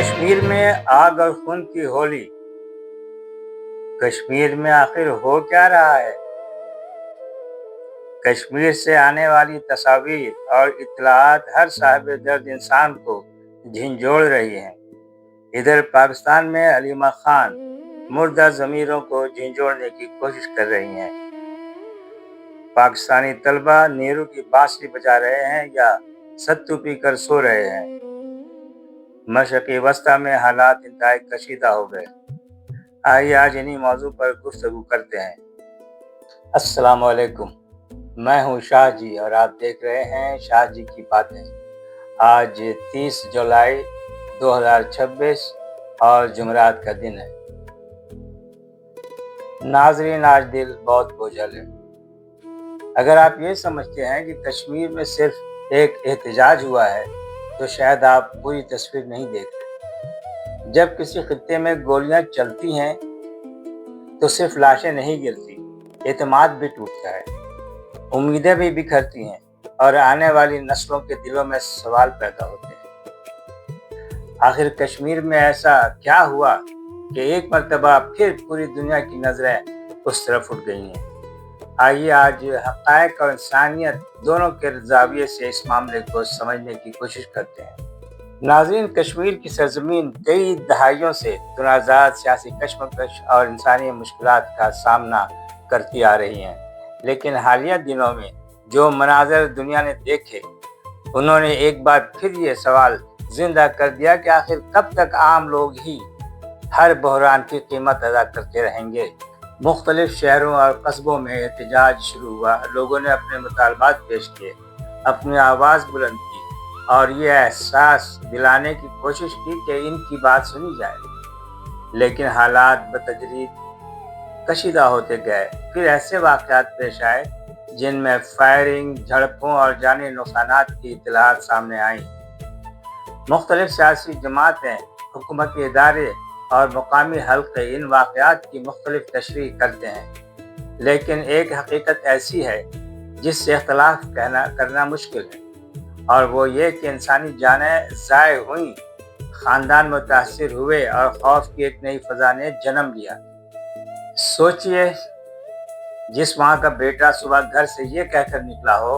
کشمیر میں آگ اور خون کی ہولی۔ کشمیر میں آخر ہو کیا رہا ہے؟ کشمیر سے آنے والی تصاویر اور اطلاعات ہر صاحب درد انسان کو جھنجھوڑ رہی ہیں۔ ادھر پاکستان میں علیمہ خان مردہ ضمیروں کو جھنجھوڑنے کی کوشش کر رہی ہیں۔ پاکستانی طلبہ نیرو کی بانسری بجا رہے ہیں یا ستو پی کر سو رہے ہیں۔ مشرقی وسطی میں حالات انتہائی کشیدہ ہو گئے۔ آئیے آج انہی موضوع پر گفتگو کرتے ہیں۔ السلام علیکم، میں ہوں شاہ جی اور آپ دیکھ رہے ہیں شاہ جی کی باتیں۔ آج 30 جولائی 2026 اور جمعرات کا دن ہے۔ ناظرین، آج دل بہت بوجھل ہے۔ اگر آپ یہ سمجھتے ہیں کہ کشمیر میں صرف ایک احتجاج ہوا ہے تو شاید آپ پوری تصویر نہیں دیکھ رہے۔ جب کسی خطے میں گولیاں چلتی ہیں تو صرف لاشیں نہیں گرتی، اعتماد بھی ٹوٹتا ہے، امیدیں بھی بکھرتی ہیں اور آنے والی نسلوں کے دلوں میں سوال پیدا ہوتے ہیں۔ آخر کشمیر میں ایسا کیا ہوا کہ ایک مرتبہ پھر پوری دنیا کی نظریں اس طرف اٹھ گئی ہیں؟ آئیے آج حقائق اور انسانیت دونوں کے زاویے سے اس معاملے کو سمجھنے کی کوشش کرتے ہیں۔ ناظرین، کشمیر کی سرزمین کئی دہائیوں سے تنازعات، سیاسی کشمکش اور انسانی مشکلات کا سامنا کرتی آ رہی ہیں، لیکن حالیہ دنوں میں جو مناظر دنیا نے دیکھے، انہوں نے ایک بار پھر یہ سوال زندہ کر دیا کہ آخر کب تک عام لوگ ہی ہر بحران کی قیمت ادا کرتے رہیں گے۔ مختلف شہروں اور قصبوں میں احتجاج شروع ہوا، لوگوں نے اپنے مطالبات پیش کیے، اپنی آواز بلند کی اور یہ احساس دلانے کی کوشش کی کہ ان کی بات سنی جائے، لیکن حالات بتدریج کشیدہ ہوتے گئے۔ پھر ایسے واقعات پیش آئے جن میں فائرنگ، جھڑپوں اور جانی نقصانات کی اطلاعات سامنے آئیں۔ مختلف سیاسی جماعتیں، حکومتی ادارے اور مقامی حلقے ان واقعات کی مختلف تشریح کرتے ہیں، لیکن ایک حقیقت ایسی ہے جس سے اختلاف کرنا مشکل ہے، اور وہ یہ کہ انسانی جانیں ضائع ہوئیں، خاندان متاثر ہوئے اور خوف کی ایک نئی فضا نے جنم لیا۔ سوچئے، جس ماں کا بیٹا صبح گھر سے یہ کہہ کر نکلا ہو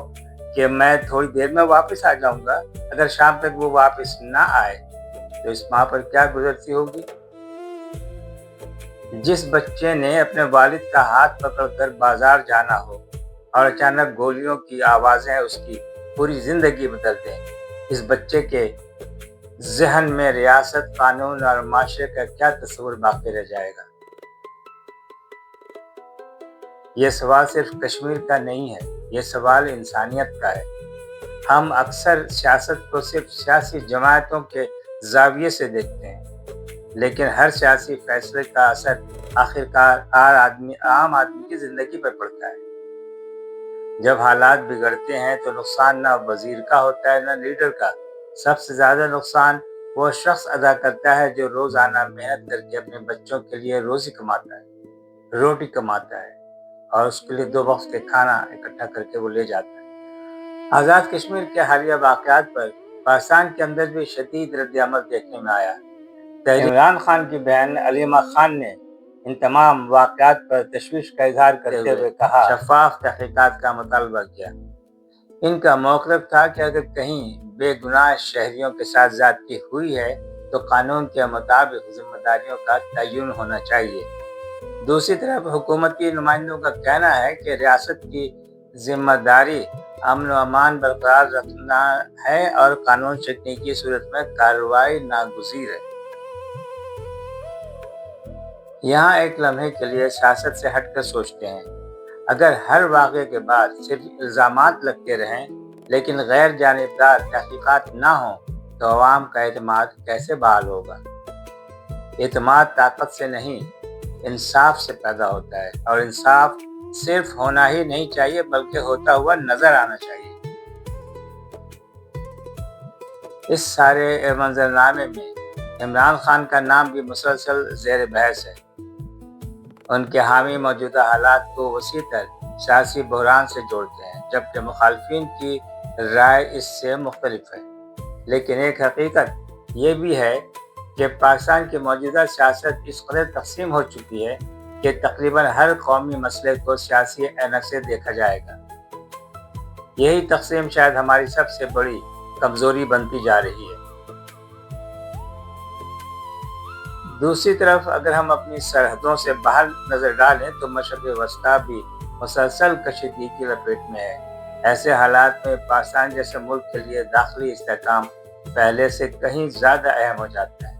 کہ میں تھوڑی دیر میں واپس آ جاؤں گا، اگر شام تک وہ واپس نہ آئے تو اس ماں پر کیا گزرتی ہوگی؟ جس بچے نے اپنے والد کا ہاتھ پکڑ کر بازار جانا ہو اور اچانک گولیوں کی آوازیں اس کی پوری زندگی بدل دیں، اس بچے کے ذہن میں ریاست، قانون اور معاشرے کا کیا تصور باقی رہ جائے گا؟ یہ سوال صرف کشمیر کا نہیں ہے، یہ سوال انسانیت کا ہے۔ ہم اکثر سیاست کو صرف سیاسی جماعتوں کے زاویے سے دیکھتے ہیں، لیکن ہر سیاسی فیصلے کا اثر آخرکار عام آدمی کی زندگی پر پڑتا ہے۔ جب حالات بگڑتے ہیں تو نقصان نہ وزیر کا ہوتا ہے نہ لیڈر کا، سب سے زیادہ نقصان وہ شخص ادا کرتا ہے جو روزانہ محنت کر کے اپنے بچوں کے لیے روٹی کماتا ہے اور اس کے لیے 2 وقت کے کھانا اکٹھا کر کے وہ لے جاتا ہے۔ آزاد کشمیر کے حالیہ واقعات پر پاکستان کے اندر بھی شدید رد عمل دیکھنے میں آیا۔ عمران خان کی بہن علیمہ خان نے ان تمام واقعات پر تشویش کا اظہار کرتے ہوئے کہا، شفاف تحقیقات کا مطالبہ کیا۔ ان کا موقف تھا کہ اگر کہیں بے گناہ شہریوں کے ساتھ زیادتی ہوئی ہے تو قانون کے مطابق ذمہ داریوں کا تعین ہونا چاہیے۔ دوسری طرف حکومتی نمائندوں کا کہنا ہے کہ ریاست کی ذمہ داری امن و امان برقرار رکھنا ہے اور قانون شکنی کی صورت میں کارروائی ناگزیر ہے۔ یہاں ایک لمحے کے لیے سیاست سے ہٹ کر سوچتے ہیں، اگر ہر واقعے کے بعد صرف الزامات لگتے رہیں لیکن غیر جانبدار تحقیقات نہ ہوں تو عوام کا اعتماد کیسے بحال ہوگا؟ اعتماد طاقت سے نہیں، انصاف سے پیدا ہوتا ہے، اور انصاف صرف ہونا ہی نہیں چاہیے بلکہ ہوتا ہوا نظر آنا چاہیے۔ اس سارے منظرنامے میں عمران خان کا نام بھی مسلسل زیر بحث ہے۔ ان کے حامی موجودہ حالات کو وسیع تر سیاسی بحران سے جوڑتے ہیں، جبکہ مخالفین کی رائے اس سے مختلف ہے۔ لیکن ایک حقیقت یہ بھی ہے کہ پاکستان کی موجودہ سیاست اس قدر تقسیم ہو چکی ہے کہ تقریباً ہر قومی مسئلے کو سیاسی اینک سے دیکھا جائے گا۔ یہی تقسیم شاید ہماری سب سے بڑی کمزوری بنتی جا رہی ہے۔ دوسری طرف اگر ہم اپنی سرحدوں سے باہر نظر ڈالیں تو مشرق وسطیٰ بھی مسلسل کشیدگی کی لپیٹ میں ہے۔ ایسے حالات میں پاکستان جیسے ملک کے لیے داخلی استحکام پہلے سے کہیں زیادہ اہم ہو جاتا ہے۔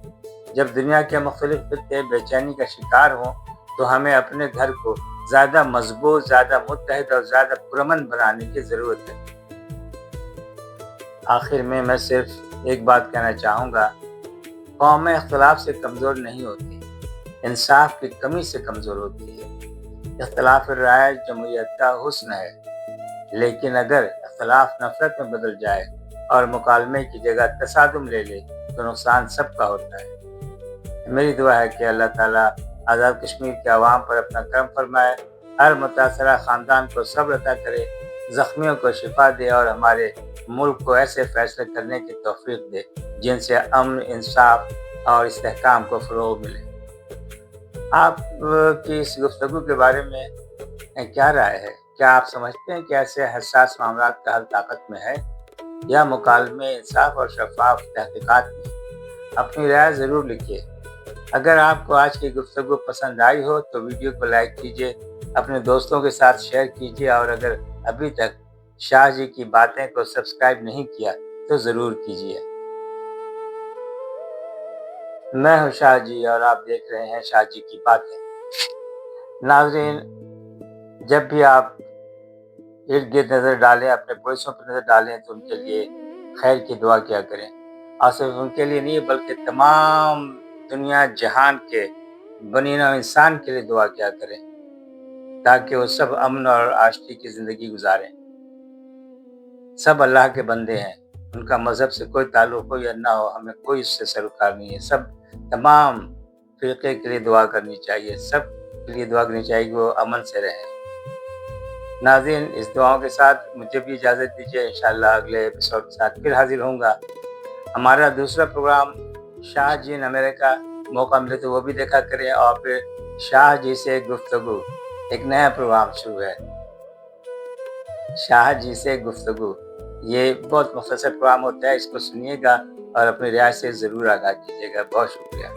جب دنیا کے مختلف خطے بے چینی کا شکار ہوں تو ہمیں اپنے گھر کو زیادہ مضبوط، زیادہ متحد اور زیادہ پرامن بنانے کی ضرورت ہے۔ آخر میں صرف ایک بات کہنا چاہوں گا، قومیں اختلاف سے کمزور نہیں ہوتی، انصاف کی کمی سے کمزور ہوتی ہے۔ اختلاف رائے جمہوریت کا حسن ہے، لیکن اگر اختلاف نفرت میں بدل جائے اور مکالمے کی جگہ تصادم لے لے تو نقصان سب کا ہوتا ہے۔ میری دعا ہے کہ اللہ تعالیٰ آزاد کشمیر کے عوام پر اپنا کرم فرمائے، ہر متاثرہ خاندان کو صبر عطا کرے، زخمیوں کو شفا دے اور ہمارے ملک کو ایسے فیصلے کرنے کی توفیق دے جن سے امن، انصاف اور استحکام کو فروغ ملے۔ آپ کی اس گفتگو کے بارے میں کیا رائے ہے؟ کیا آپ سمجھتے ہیں کہ ایسے حساس معاملات کا حل طاقت میں ہے یا مکالمے، انصاف اور شفاف تحقیقات میں؟ اپنی رائے ضرور لکھیے۔ اگر آپ کو آج کی گفتگو پسند آئی ہو تو ویڈیو کو لائک کیجیے، اپنے دوستوں کے ساتھ شیئر کیجیے اور اگر ابھی تک شاہ جی کی باتیں کو سبسکرائب نہیں کیا تو ضرور کیجیے۔ میں ہوں شاہ جی اور آپ دیکھ رہے ہیں شاہ جی کی باتیں۔ ناظرین، جب بھی آپ ارد گرد نظر ڈالیں، اپنے پڑوسیوں پر نظر ڈالیں تو ان کے لیے خیر کی دعا کیا کریں، اور صرف ان کے لیے نہیں بلکہ تمام دنیا جہان کے بنی نوع انسان کے لیے دعا کیا کریں تاکہ وہ سب امن اور آشتی کی زندگی گزاریں۔ سب اللہ کے بندے ہیں، ان کا مذہب سے کوئی تعلق ہو یا نہ ہو، ہمیں کوئی اس سے سروکار نہیں ہے۔ سب تمام فرقے کے لیے دعا کرنی چاہیے، سب کے لیے دعا کرنی چاہیے کہ وہ امن سے رہیں۔ ناظرین، اس دعاؤں کے ساتھ مجھے بھی اجازت دیجیے، انشاءاللہ اگلے ایپیسوڈ کے ساتھ پھر حاضر ہوں گا۔ ہمارا دوسرا پروگرام شاہ جی ان امریکہ، موقع ملے تو وہ بھی دیکھا کریں، اور پھر شاہ جی سے گفتگو، ایک نیا پروگرام شروع ہے، شاہ جی سے گفتگو۔ یہ بہت مختصر پروگرام ہوتا ہے، اس کو سنیے گا اور اپنی رائے سے ضرور آگاہ کیجیے گا۔ بہت شکریہ۔